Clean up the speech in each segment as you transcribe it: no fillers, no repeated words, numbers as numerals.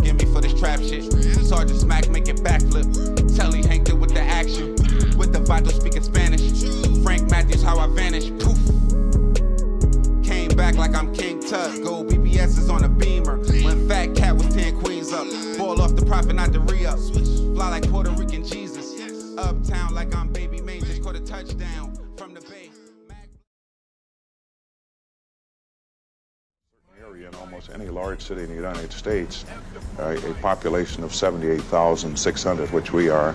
forgive me for this trap shit. Sergeant Smack make it backflip. Telly Hank did with the action. With the Vato speaking Spanish. Frank Matthews, how I vanish. Poof. Came back like I'm King Tut. Gold BBS is on a beamer. When Fat Cat was 10 queens up. Ball off the profit, not the re-up. Fly like Puerto Rican Jesus. Uptown like I'm Baby Maine. Just caught a touchdown from the Bay. In almost any large city in the United States, a population of 78,600, which we are.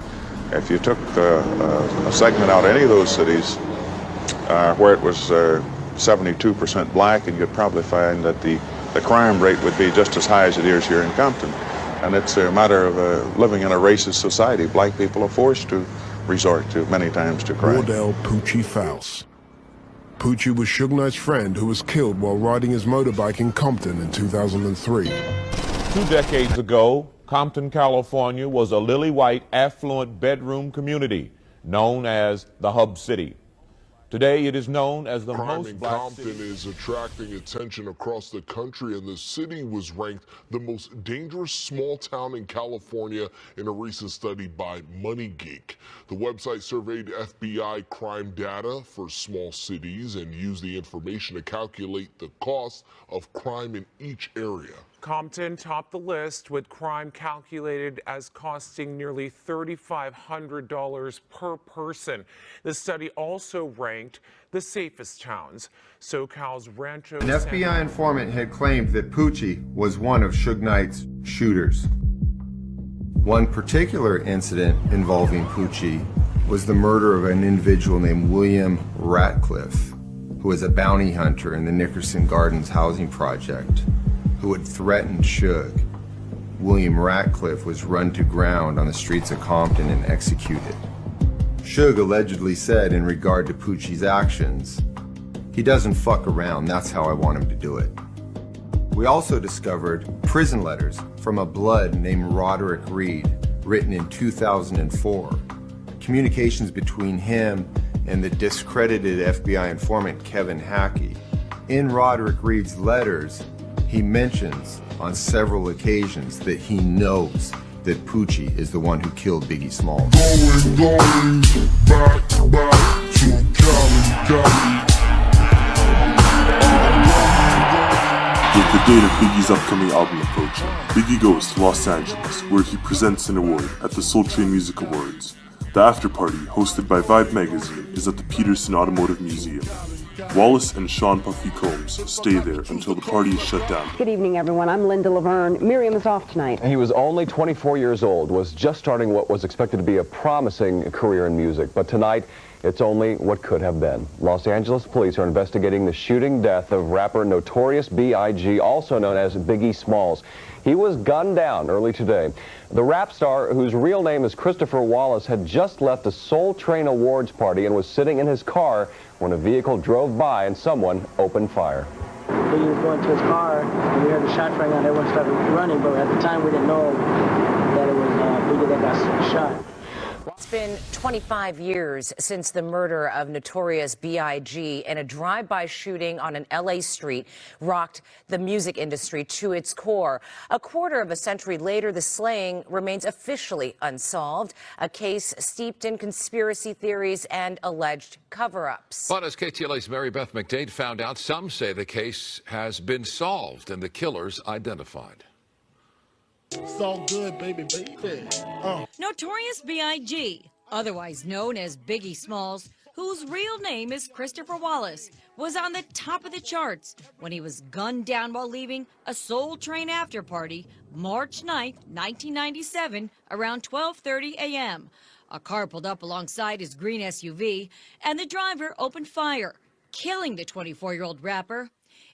If you took a segment out of any of those cities where it was 72% black, and you'd probably find that the crime rate would be just as high as it is here in Compton. And it's a matter of living in a racist society. Black people are forced to resort to many times to crime. Wardell Poochie Fouse. Poochie was Suge Knight's friend who was killed while riding his motorbike in Compton in 2003. 2 decades ago, Compton, California was a lily-white, affluent bedroom community known as the Hub City. Today, it is known as the Crime most in black Compton city. is attracting attention across the country, and the city was ranked the most dangerous small town in California in a recent study by Money Geek. The website surveyed FBI crime data for small cities and used the information to calculate the cost of crime in each area. Compton topped the list with crime calculated as costing nearly $3,500 per person. The study also ranked the safest towns. SoCal's Rancho An FBI informant had claimed that Poochie was one of Suge Knight's shooters. One particular incident involving Poochie was the murder of an individual named William Ratcliffe, who was a bounty hunter in the Nickerson Gardens housing project, who had threatened Suge. William Ratcliffe was run to ground on the streets of Compton and executed. Suge allegedly said in regard to Poochie's actions, "He doesn't fuck around, that's how I want him to do it." We also discovered prison letters from a blood named Roderick Reed, written in 2004. Communications between him and the discredited FBI informant Kevin Hackey. In Roderick Reed's letters, he mentions on several occasions that he knows that Poochie is the one who killed Biggie Smalls. Going back to Cali. With the date of Biggie's upcoming album approaching, Biggie goes to Los Angeles, where he presents an award at the Soul Train Music Awards. The after party, hosted by Vibe magazine, is at the Peterson Automotive Museum. Wallace and Sean Puffy Combs stay there until the party is shut down. Good evening, everyone. I'm Linda Laverne. Miriam is off tonight. He was only 24 years old, was just starting what was expected to be a promising career in music. But tonight, it's only what could have been. Los Angeles police are investigating the shooting death of rapper Notorious B.I.G., also known as Biggie Smalls. He was gunned down early today. The rap star, whose real name is Christopher Wallace, had just left a Soul Train Awards party and was sitting in his car when a vehicle drove by and someone opened fire. Biggie was going to his car, and we heard the shots ring out, and everyone started running, but at the time we didn't know that it was Biggie that got shot. It's been 25 years since the murder of Notorious B.I.G. and a drive-by shooting on an L.A. street rocked the music industry to its core. A quarter of a century later, the slaying remains officially unsolved, a case steeped in conspiracy theories and alleged cover-ups. But as KTLA's Mary Beth McDade found out, some say the case has been solved and the killers identified. It's all good, baby. Notorious B.I.G., otherwise known as Biggie Smalls, whose real name is Christopher Wallace, was on the top of the charts when he was gunned down while leaving a Soul Train after party March 9th, 1997, around 12:30 a.m. A car pulled up alongside his green SUV, and the driver opened fire, killing the 24-year-old rapper.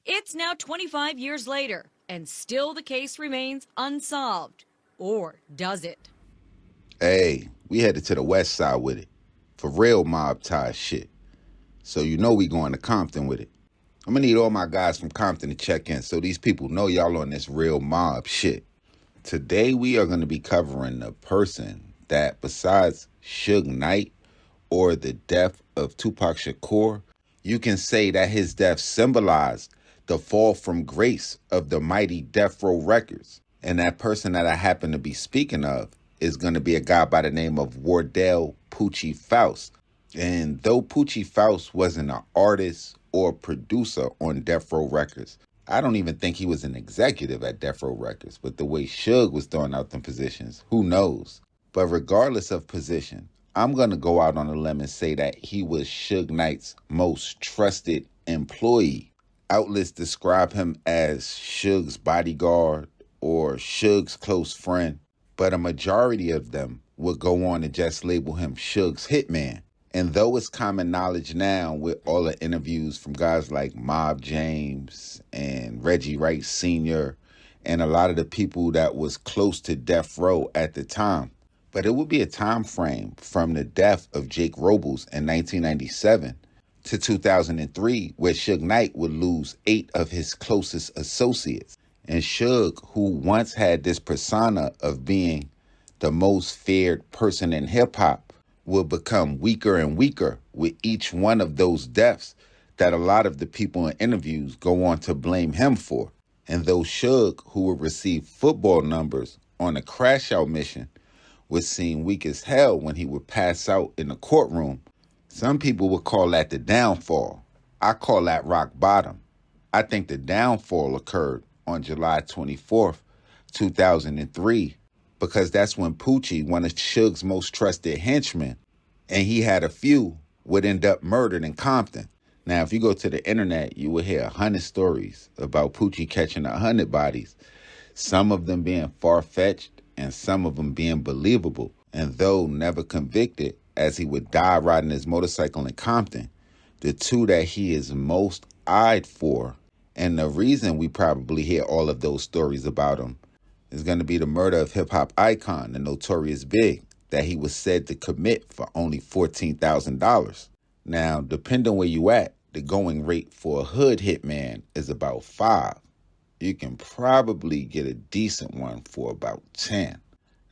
It's now 25 years later, and still the case remains unsolved. Or does it? Hey, we headed to the west side with it. For real mob tie shit. So you know we going to Compton with it. I'm gonna need all my guys from Compton to check in so these people know y'all on this real mob shit. Today we are gonna be covering the person that, besides Suge Knight or the death of Tupac Shakur, you can say that his death symbolized the fall from grace of the mighty Death Row Records And that person that I happen to be speaking of is going to be a guy by the name of Wardell Poochie Fouse. And though Poochie Fouse wasn't an artist or producer on Death Row Records, I don't even think he was an executive at Death Row Records. But the way Suge was throwing out them positions, who knows? But regardless of position, I'm going to go out on a limb and say that he was Suge Knight's most trusted employee. Outlets describe him as Suge's bodyguard or Suge's close friend, but a majority of them would go on to just label him Suge's hitman. And though it's common knowledge now with all the interviews from guys like MOBB James and Reggie Wright Sr. and a lot of the people that was close to Death Row at the time, but it would be a time frame from the death of Jake Robles in 1997 to 2003 where Suge Knight would lose 8 of his closest associates. And Suge, who once had this persona of being the most feared person in hip-hop, will become weaker and weaker with each one of those deaths that a lot of the people in interviews go on to blame him for. And though Suge, who would receive football numbers on a crash-out mission, was seen weak as hell when he would pass out in the courtroom, some people would call that the downfall. I call that rock bottom. I think the downfall occurred on July 24th, 2003, because that's when Poochie, one of Suge's most trusted henchmen, and he had a few, would end up murdered in Compton. Now, if you go to the internet, you will hear 100 stories about Poochie catching 100 bodies, some of them being far-fetched and some of them being believable. And though never convicted, as he would die riding his motorcycle in Compton, the two that he is most eyed for, and the reason we probably hear all of those stories about him, is going to be the murder of hip-hop icon, the Notorious Big, that he was said to commit for only $14,000. Now, depending where you at, the going rate for a hood hitman is about 5. You can probably get a decent one for about 10.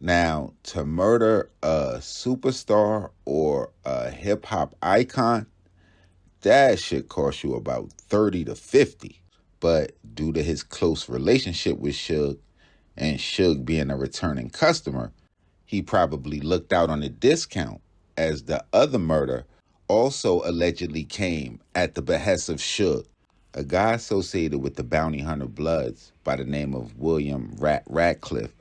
Now, to murder a superstar or a hip-hop icon, that should cost you about 30 to 50. But due to his close relationship with Suge, and Suge being a returning customer, he probably looked out on a discount, as the other murder also allegedly came at the behest of Suge. A guy associated with the bounty hunter Bloods by the name of William Ratcliffe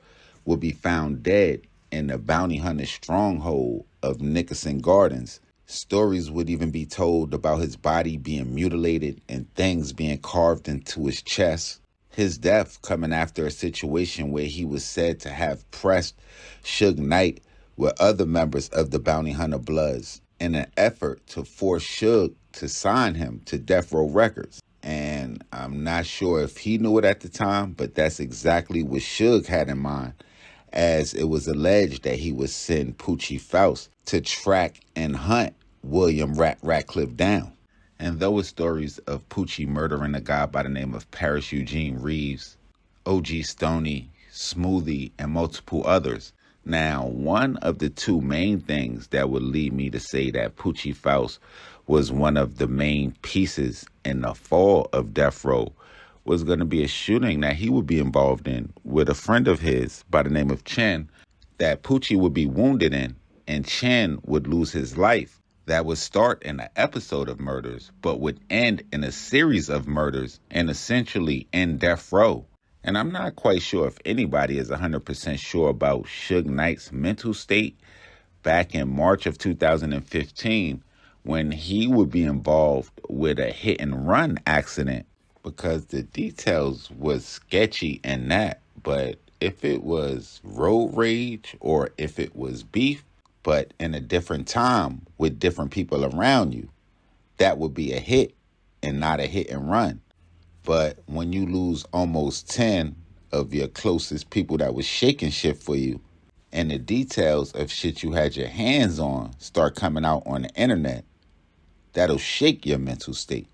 will be found dead in the bounty hunter stronghold of Nickerson Gardens. Stories would even be told about his body being mutilated and things being carved into his chest. His death coming after a situation where he was said to have pressed Suge Knight with other members of the Bounty Hunter Bloods in an effort to force Suge to sign him to Death Row Records. And I'm not sure if he knew it at the time, but that's exactly what Suge had in mind, as it was alleged that he would send Poochie Fouse to track and hunt William Ratcliffe down. And though it's stories of Poochie murdering a guy by the name of Paris Eugene Reeves, OG Stoney, Smoothie, and multiple others, now one of the two main things that would lead me to say that Poochie Fouse was one of the main pieces in the fall of Death Row was going to be a shooting that he would be involved in with a friend of his by the name of Chen that Poochie would be wounded in, and Chen would lose his life. That would start in an episode of murders, but would end in a series of murders and essentially in Death Row. And I'm not quite sure if anybody is 100% sure about Suge Knight's mental state back in March of 2015 when he would be involved with a hit and run accident, because the details was sketchy in that. But if it was road rage or if it was beef, but in a different time with different people around you, that would be a hit and not a hit and run. But when you lose almost 10 of your closest people that was shaking shit for you, and the details of shit you had your hands on start coming out on the internet, that'll shake your mental state.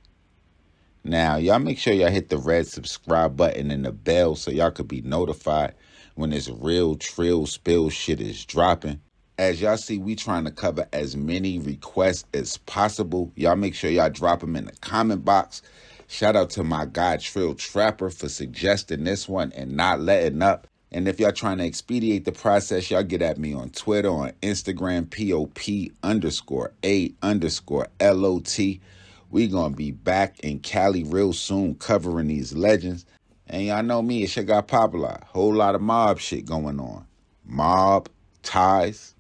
Now, y'all make sure y'all hit the red subscribe button and the bell so y'all could be notified when this real trill spill shit is dropping. As y'all see, we trying to cover as many requests as possible. Y'all make sure y'all drop them in the comment box. Shout out to my guy Trill Trapper for suggesting this one and not letting up. And if y'all trying to expedite the process, y'all get at me on Twitter, on Instagram, POP_A_LOT. We gonna be back in Cali real soon covering these legends. And y'all know me, it's your guy Popalot. Whole lot of mob shit going on. Mob, ties,